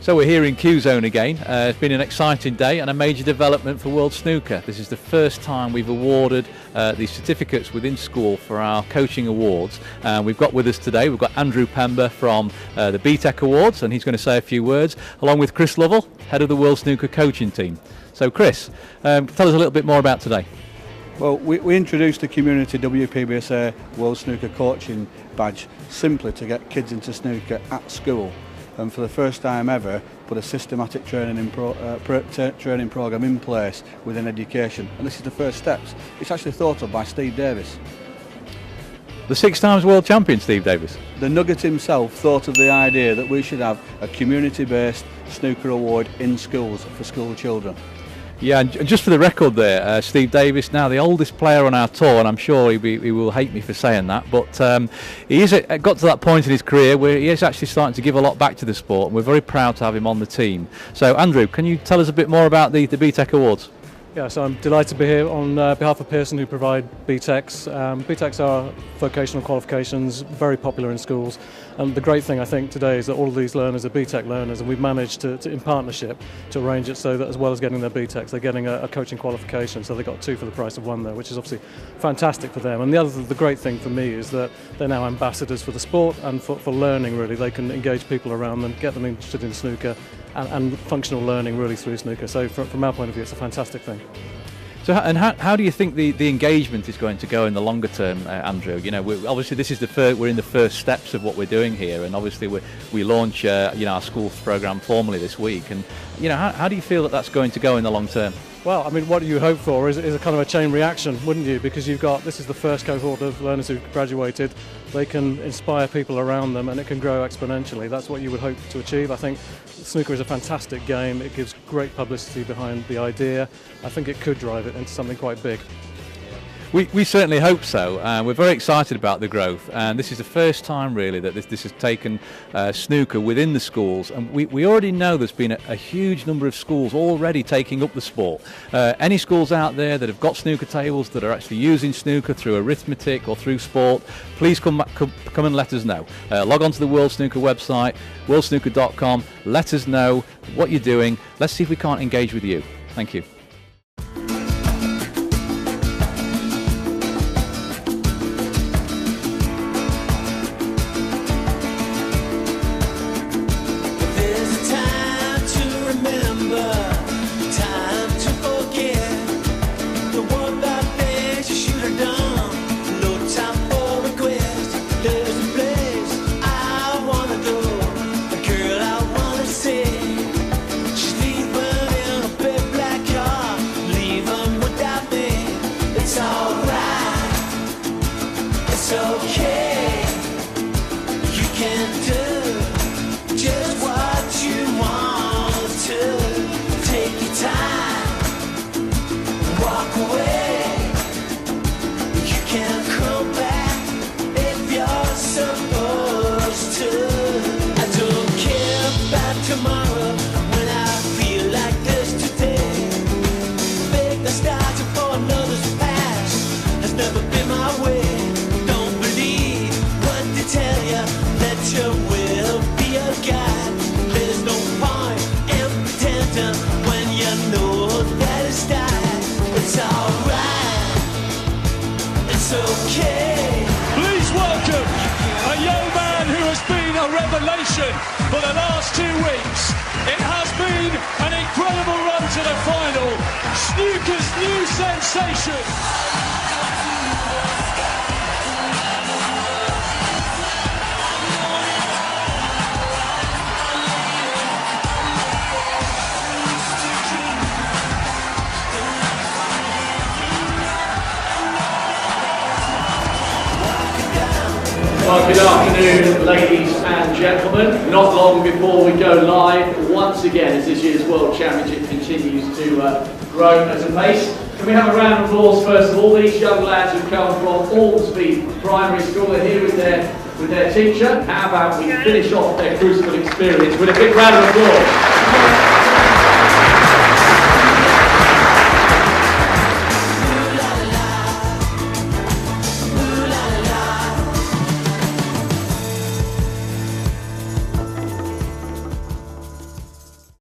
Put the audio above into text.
So we're here in Q-Zone again. It's been an exciting day and a major development for World Snooker. This is the first time we've awarded these certificates within school for our coaching awards. We've got with us today, we've got Andrew Pember from the BTEC Awards, and he's going to say a few words, along with Chris Lovell, head of the World Snooker coaching team. So Chris, tell us a little bit more about today. Well, we introduced the community WPBSA World Snooker Coaching Badge simply to get kids into snooker at school, and for the first time ever put a systematic training programme in place within education, and this is the first steps. It's actually thought of by Steve Davis. The 6 times world champion Steve Davis. The Nugget himself thought of the idea that we should have a community-based snooker award in schools for school children. Yeah, and just for the record there, Steve Davis, now the oldest player on our tour, and I'm sure he will hate me for saying that, but he is got to that point in his career where he is actually starting to give a lot back to the sport, and we're very proud to have him on the team. So Andrew, can you tell us a bit more about the BTEC Awards? Yeah, so I'm delighted to be here on behalf of Pearson, who provide BTECs. BTECs are vocational qualifications, very popular in schools. And the great thing I think today is that all of these learners are BTEC learners, and we've managed to in partnership to arrange it so that as well as getting their BTECs, they're getting a coaching qualification. So they got 2 for the price of 1 there, which is obviously fantastic for them. And the great thing for me is that they're now ambassadors for the sport and for learning really. They can engage people around them, get them interested in snooker, and functional learning really through snooker. So from our point of view, it's a fantastic thing. So, and how do you think the engagement is going to go in the longer term, Andrew? You know, obviously this is we're in the first steps of what we're doing here, and obviously we launch our schools program formally this week. And how do you feel that that's going to go in the long term? Well, I mean, what you hope for is a kind of a chain reaction, wouldn't you? Because this is the first cohort of learners who've graduated. They can inspire people around them, and it can grow exponentially. That's what you would hope to achieve. I think snooker is a fantastic game. It gives great publicity behind the idea. I think it could drive it into something quite big. We certainly hope so. We're very excited about the growth, and this is the first time really that this has taken snooker within the schools, and we already know there's been a huge number of schools already taking up the sport. Any schools out there that have got snooker tables that are actually using snooker through arithmetic or through sport, please come and let us know. Log on to the World Snooker website, worldsnooker.com, let us know what you're doing. Let's see if we can't engage with you. Thank you. Please welcome a young man who has been a revelation for the last 2 weeks. It has been an incredible run to the final. Snooker's new sensation. Well, good afternoon, ladies and gentlemen. Not long before we go live, once again, as this year's World Championship continues to grow at a pace. Can we have a round of applause first of all? These young lads who come from Aldsby Primary School, they're here with their teacher. How about we finish off their crucible experience with a big round of applause?